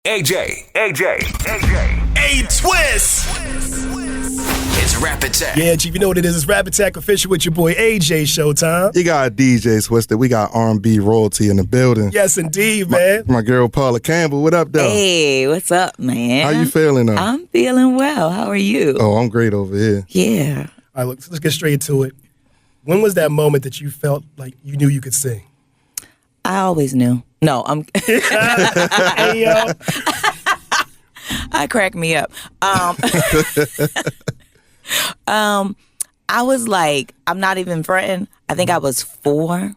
A-Twist. It's Rap Attack. Yeah, Chief, you know what it is. It's Rap Attack official with your boy AJ Showtime. You got DJ Twisted. We got R&B royalty in the building. Yes, indeed, man. My girl Paula Campbell. What up, though? Hey, what's up, man? How you feeling, though? I'm feeling well. How are you? Oh, I'm great over here. Yeah. All right, look, let's get straight to it. When was that moment that you felt like you knew you could sing? I always knew. No, I'm... Hey, yo. I crack me up. I was like, I'm not even fronting. I think I was 4,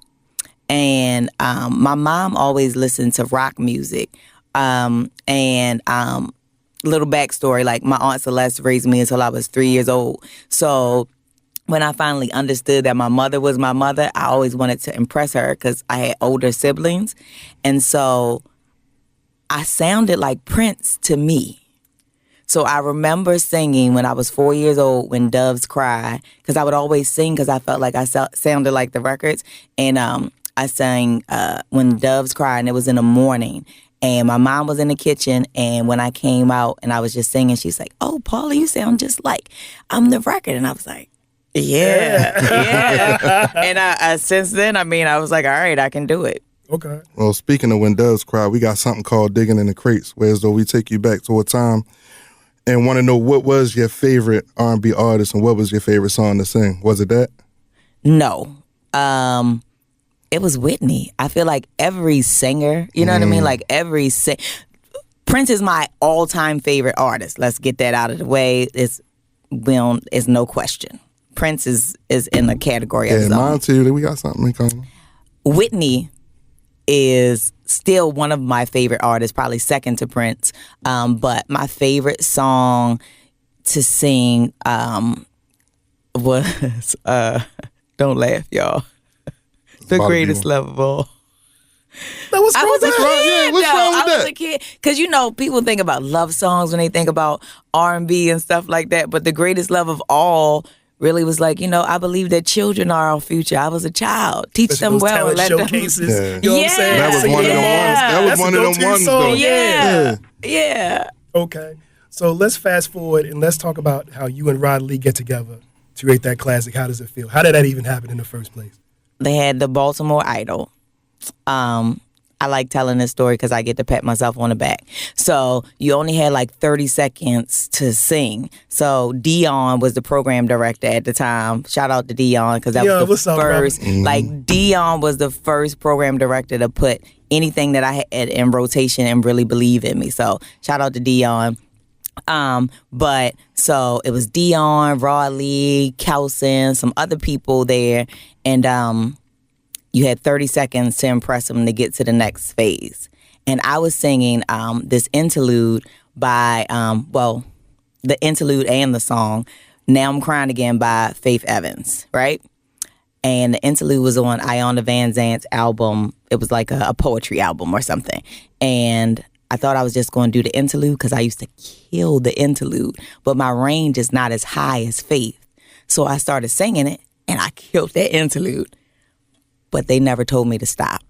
and my mom always listened to rock music. Little backstory, like my Aunt Celeste raised me until I was 3 years old. So when I finally understood that my mother was my mother, I always wanted to impress her because I had older siblings. And so I sounded like Prince to me. So I remember singing when I was 4 years old, When Doves Cry, because I would always sing because I felt like I sounded like the records. And I sang When Doves Cry, and it was in the morning. And my mom was in the kitchen, and when I came out and I was just singing, she's like, "Oh, Paula, you sound just like I'm the record." And I was like, yeah. And I since then, I was like, all right, I can do it. Okay. Well, speaking of When Doves Cry, we got something called Digging in the Crates, where as though we take you back to a time and want to know what was your favorite R&B artist and what was your favorite song to sing. Was it that? No. It was Whitney. I feel like every singer, you know what I mean? Like Prince is my all-time favorite artist. Let's get that out of the way. It's no question. Prince is in a category of his own. Mine too. We got something in common. Whitney is still one of my favorite artists, probably second to Prince. But my favorite song to sing was don't laugh, y'all. The Greatest Love of All. That was I was a What's kid, wrong with I was that? a kid. Because, people think about love songs when they think about R&B and stuff like that. But The Greatest Love of All really was like, I believe that children are our future. I was a child. Teach them well and let them. Showcases. Yeah. You know what I'm saying? That was one of them ones. That was one of them ones, though. Yeah. Okay. So let's fast forward and let's talk about how you and Rod Lee get together to create that classic. How does it feel? How did that even happen in the first place? They had the Baltimore Idol. I like telling this story because I get to pat myself on the back. So you only had like 30 seconds to sing. So Dion was the program director at the time. Shout out to Dion because that was the first. Like Dion was the first program director to put anything that I had in rotation and really believe in me. So shout out to Dion. But so it was Dion, Rod Lee, Kelson, some other people there, and you had 30 seconds to impress them to get to the next phase. And I was singing this interlude by, the interlude and the song, Now I'm Crying Again by Faith Evans, right? And the interlude was on Iona Van Zant's album. It was like a poetry album or something. And I thought I was just going to do the interlude because I used to kill the interlude. But my range is not as high as Faith. So I started singing it, and I killed that interlude. But they never told me to stop.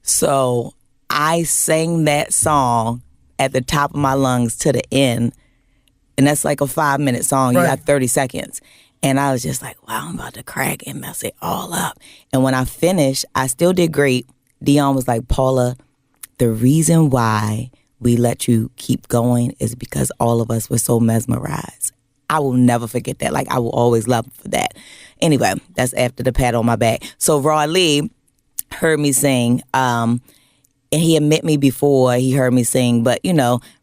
So I sang that song at the top of my lungs to the end. And that's like a 5-minute song. Right. You got 30 seconds. And I was just like, wow, I'm about to crack and mess it all up. And when I finished, I still did great. Dion was like, Paula, the reason why we let you keep going is because all of us were so mesmerized. I will never forget that. Like, I will always love him for that. Anyway, that's after the pat on my back. So Rod Lee heard me sing, and he had met me before he heard me sing. But,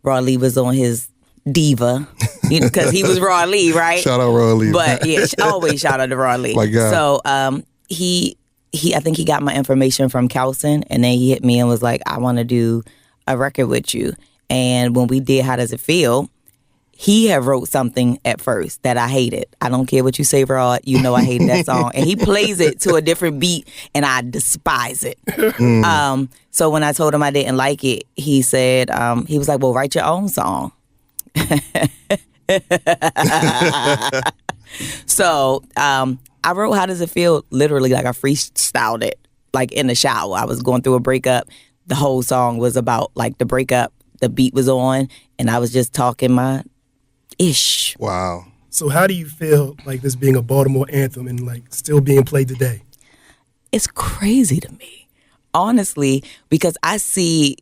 Rod Lee was on his diva, because he was Rod Lee, right? Shout out Rod Lee. But, yeah, always shout out to Rod Lee. My God. So I think he got my information from Kelson, and then he hit me and was like, I want to do a record with you. And when we did How Does It Feel, he had wrote something at first that I hated. I don't care what you say, Rod. I hated that song. And he plays it to a different beat, and I despise it. So when I told him I didn't like it, he said, he was like, well, write your own song. So I wrote How Does It Feel literally like I freestyled it, like in the shower. I was going through a breakup. the whole song was about like the breakup. The beat was on, and I was just talking my ish. Wow. So how do you feel like this being a Baltimore anthem and like still being played today? It's crazy to me, honestly, because I see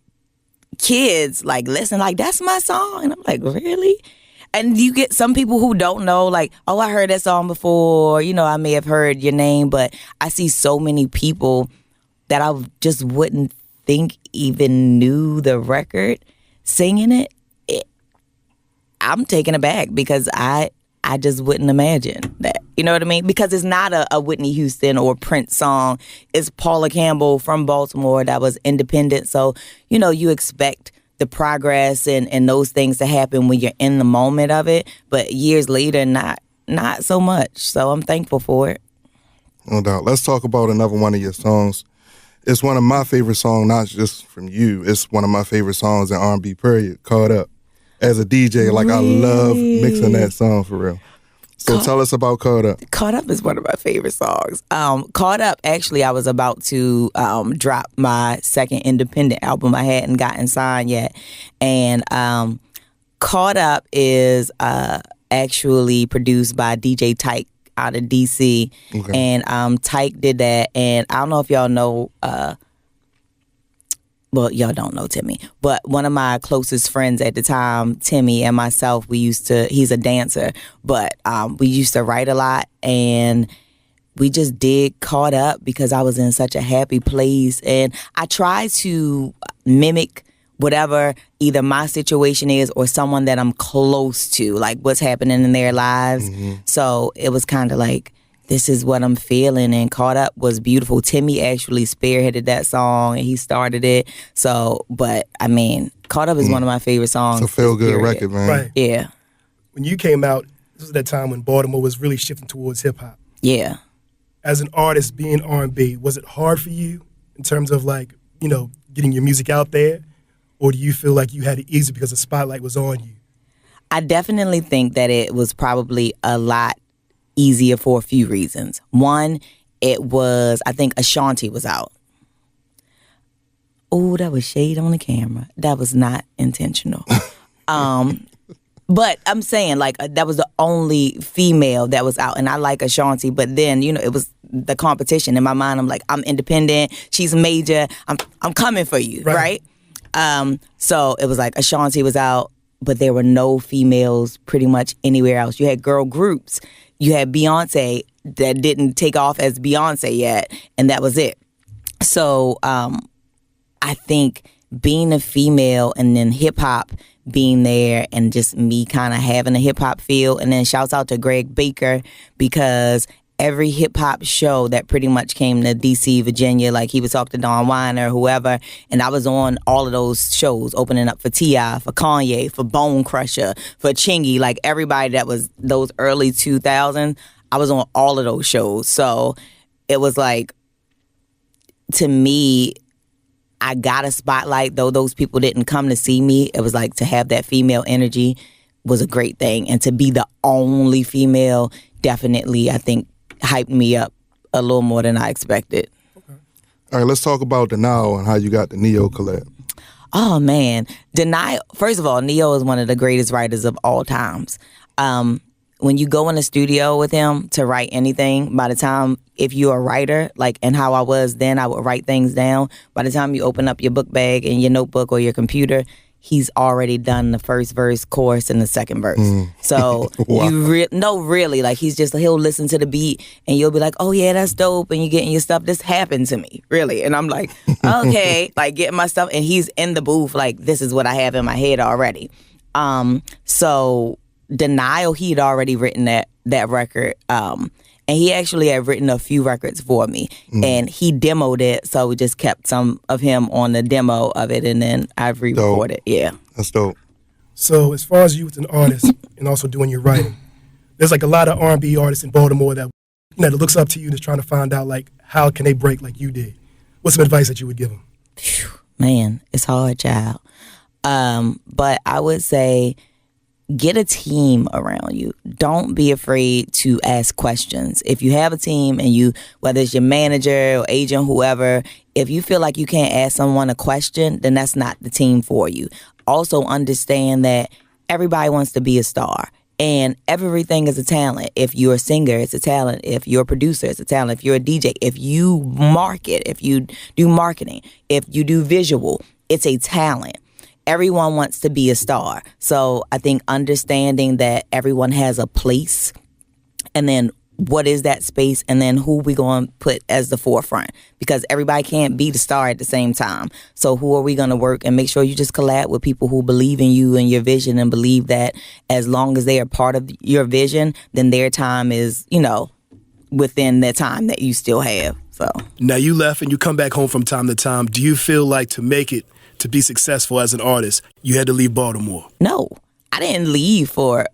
kids like listen, like that's my song, and I'm like, really? And you get some people who don't know, like, oh, I heard that song before. You know, I may have heard your name, but I see so many people that I just wouldn't think even knew the record singing it. I'm taken aback because I just wouldn't imagine that. You know what I mean? Because it's not a Whitney Houston or Prince song. It's Paula Campbell from Baltimore that was independent. So, you know, you expect the progress and those things to happen when you're in the moment of it. But years later, not so much. So I'm thankful for it. No doubt. Let's talk about another one of your songs. It's one of my favorite songs, not just from you. It's one of my favorite songs in R&B period, Caught Up. As a DJ, like I love mixing that song for real. So tell us about Caught Up. Caught Up is one of my favorite songs. Caught Up, actually, I was about to drop my second independent album. I hadn't gotten signed yet. And Caught Up is actually produced by DJ Tyke out of D.C. Okay. And Tyke did that. And I don't know if y'all know... well, y'all don't know Timmy, but one of my closest friends at the time, Timmy, and myself, he's a dancer, but we used to write a lot, and we just did Caught Up because I was in such a happy place. And I try to mimic whatever either my situation is or someone that I'm close to, like what's happening in their lives. Mm-hmm. So it was kind of like, this is what I'm feeling, and Caught Up was beautiful. Timmy actually spearheaded that song, and he started it. So, but, I mean, Caught Up is one of my favorite songs. It's a feel-good record, man. Right. Yeah. When you came out, this was that time when Baltimore was really shifting towards hip-hop. Yeah. As an artist being R&B, was it hard for you in terms of, like, you know, getting your music out there? Or do you feel like you had it easy because the spotlight was on you? I definitely think that it was probably a lot easier for a few reasons. One, it was, I think Ashanti was out. Oh, that was shade on the camera. That was not intentional. But I'm saying, like, that was the only female that was out, and I like Ashanti, but then, you know, it was the competition. In my mind, I'm like, I'm independent, she's major, I'm coming for you, right? So it was like Ashanti was out, but there were no females pretty much anywhere else. You had girl groups. You had Beyonce that didn't take off as Beyonce yet, and that was it. So I think being a female and then hip-hop being there and just me kind of having a hip-hop feel, and then shouts out to Greg Baker because every hip-hop show that pretty much came to D.C., Virginia, like he would talk to Don Weiner, whoever, and I was on all of those shows, opening up for T.I., for Kanye, for Bone Crusher, for Chingy, like everybody that was those early 2000s, I was on all of those shows. So it was like, to me, I got a spotlight, though those people didn't come to see me. It was like to have that female energy was a great thing. And to be the only female, definitely, I think, hyped me up a little more than I expected. Okay. All right, let's talk about Denial and how you got the Neo collab. Oh, man. Denial, first of all, Neo is one of the greatest writers of all times. When you go in the studio with him to write anything, by the time, if you're a writer, like, and how I was then, I would write things down. By the time you open up your book bag and your notebook or your computer, he's already done the first verse, chorus, and the second verse. So wow. Really, like he'll listen to the beat and you'll be like, oh yeah, that's dope, and you're getting your stuff. This happened to me, really. And I'm like, okay, like getting my stuff, and he's in the booth like, this is what I have in my head already. So Denial, he had already written that record. And he actually had written a few records for me. And he demoed it, so we just kept some of him on the demo of it, and then I've re-recorded. Yeah. That's dope. So as far as you as an artist and also doing your writing, there's like a lot of R&B artists in Baltimore that, you know, that looks up to you and is trying to find out, like, how can they break like you did? What's some advice that you would give them? Man, it's hard, child. But I would say get a team around you. Don't be afraid to ask questions. If you have a team and you, whether it's your manager or agent, whoever, if you feel like you can't ask someone a question, then that's not the team for you. Also understand that everybody wants to be a star. And everything is a talent. If you're a singer, it's a talent. If you're a producer, it's a talent. If you're a DJ, if you market, if you do marketing, if you do visual, it's a talent. Everyone wants to be a star. So I think understanding that everyone has a place, and then what is that space, and then who we going to put as the forefront, because everybody can't be the star at the same time. So who are we going to work, and make sure you just collab with people who believe in you and your vision, and believe that as long as they are part of your vision, then their time is, within the time that you still have. So now you left and you come back home from time to time. Do you feel like to make it, to be successful as an artist, you had to leave Baltimore? No. I didn't leave for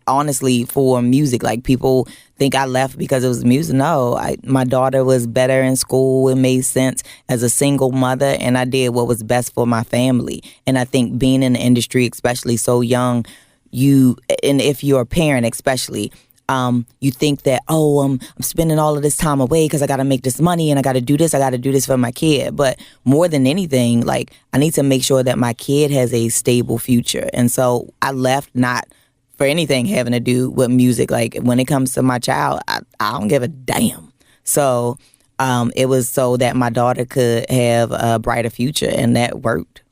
music. Like, people think I left because it was music. No, my daughter was better in school. It made sense as a single mother, and I did what was best for my family. And I think being in the industry, especially so young, and if you're a parent especially, you think that, I'm spending all of this time away because I got to make this money and I got to do this for my kid. But more than anything, like, I need to make sure that my kid has a stable future. And so I left not for anything having to do with music. Like, when it comes to my child, I don't give a damn. So it was so that my daughter could have a brighter future, and that worked.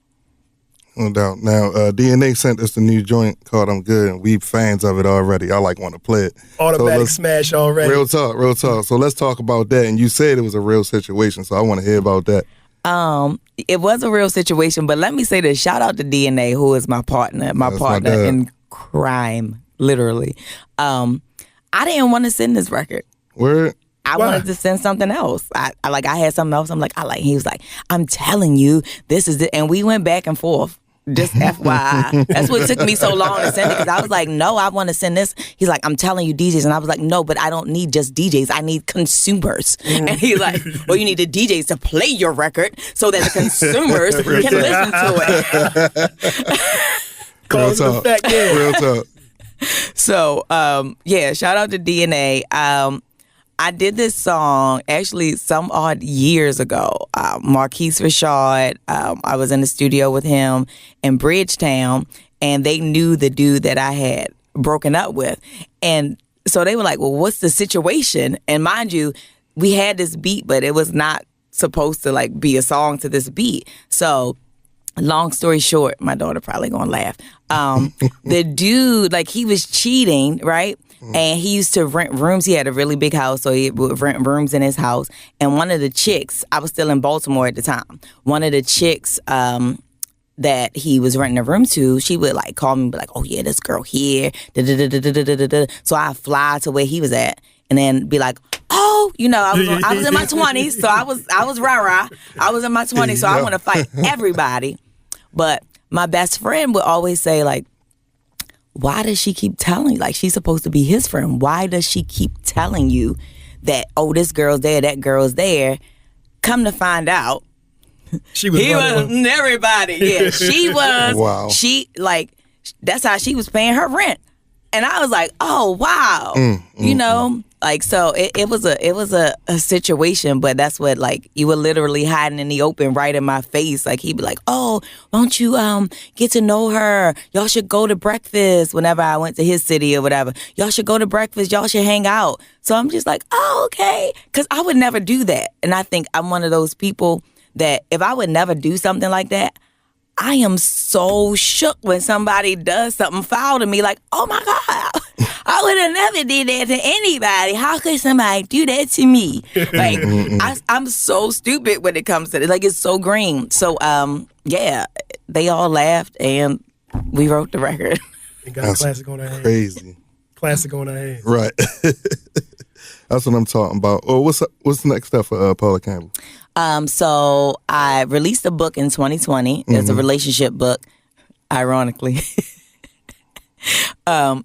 No doubt. Now, DNA sent us the new joint called I'm Good, and we fans of it already. I want to play it. Automatic smash already. Real talk. So let's talk about that. And you said it was a real situation, so I want to hear about that. It was a real situation, but let me say this. Shout out to DNA, who is my partner in crime, literally. I didn't want to send this record. Word? I wanted to send something else. I had something else. I'm like, he was like, I'm telling you, this is it. And we went back and forth. Just FYI. That's what took me so long to send it, because I was like, no, I want to send this. He's like, I'm telling you, DJs. And I was like, no, but I don't need just DJs. I need consumers. And he's like, well, you need the DJs to play your record so that the consumers can listen to it. Cause and effect, yeah. Real talk. So, shout out to DNA. I did this song actually some odd years ago. Marquise Rashad, I was in the studio with him in Bridgetown, and they knew the dude that I had broken up with. And so they were like, well, what's the situation? And mind you, we had this beat, but it was not supposed to be a song to this beat. So long story short, my daughter probably gonna laugh. The dude, he was cheating, right? And he used to rent rooms. He had a really big house, so he would rent rooms in his house. And one of the chicks, I was still in Baltimore at the time, one of the chicks that he was renting a room to, she would call me and be like, oh yeah, this girl here. So I fly to where he was at and then be like, oh, I was in my 20s, so I was rah-rah. I was in my 20s, so I want to fight everybody. But my best friend would always say, why does she keep telling you? She's supposed to be his friend. Why does she keep telling you that, oh, this girl's there, that girl's there? Come to find out, he was everybody. Yeah, she was. Wow. She, that's how she was paying her rent. And I was like, oh, wow. So it was a situation, but that's what, you were literally hiding in the open right in my face. He'd be like, oh, won't you get to know her? Y'all should go to breakfast whenever I went to his city or whatever. Y'all should go to breakfast. Y'all should hang out. So I'm just like, oh, okay. Because I would never do that. And I think I'm one of those people that if I would never do something like that, I am so shook when somebody does something foul to me. Oh my God, I would have never did that to anybody. How could somebody do that to me? I'm so stupid when it comes to it. It's so green. So, they all laughed and we wrote the record. And got a classic on our hands. Crazy. Classic on our hands. Right. That's what I'm talking about. Oh, what's the next step for Paula Campbell? So I released a book in 2020. It's a relationship book, ironically.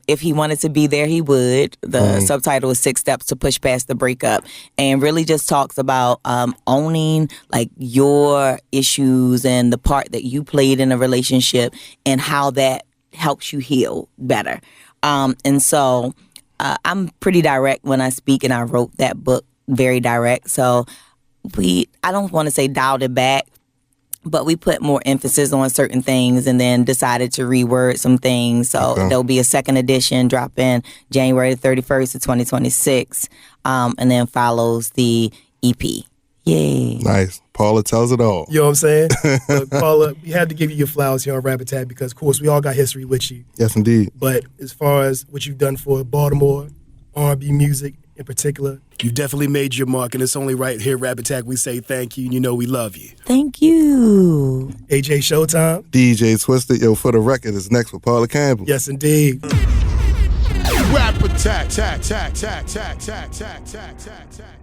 If he wanted to be there, he would. The subtitle is 6 Steps to Push Past the Breakup, and really just talks about owning your issues and the part that you played in a relationship and how that helps you heal better. And so I'm pretty direct when I speak, and I wrote that book very direct. So I don't want to say dialed it back, but we put more emphasis on certain things and then decided to reword some things. So there'll be a second edition dropping January 31st of 2026, and then follows the EP. Yay. Nice. Paula tells it all. You know what I'm saying? Look, Paula, we had to give you your flowers here on Rap Attack because, of course, we all got history with you. Yes, indeed. But as far as what you've done for Baltimore R&B music in particular, You've definitely made your mark, and it's only right here, Rap Attack, we say thank you, and you know we love you. Thank you. AJ Showtime. DJ Twisted, yo, for the record is next with Paula Campbell. Yes, indeed. Rap Attack, tack, tack, tack, tack, tack, tack, tack, tack, tack.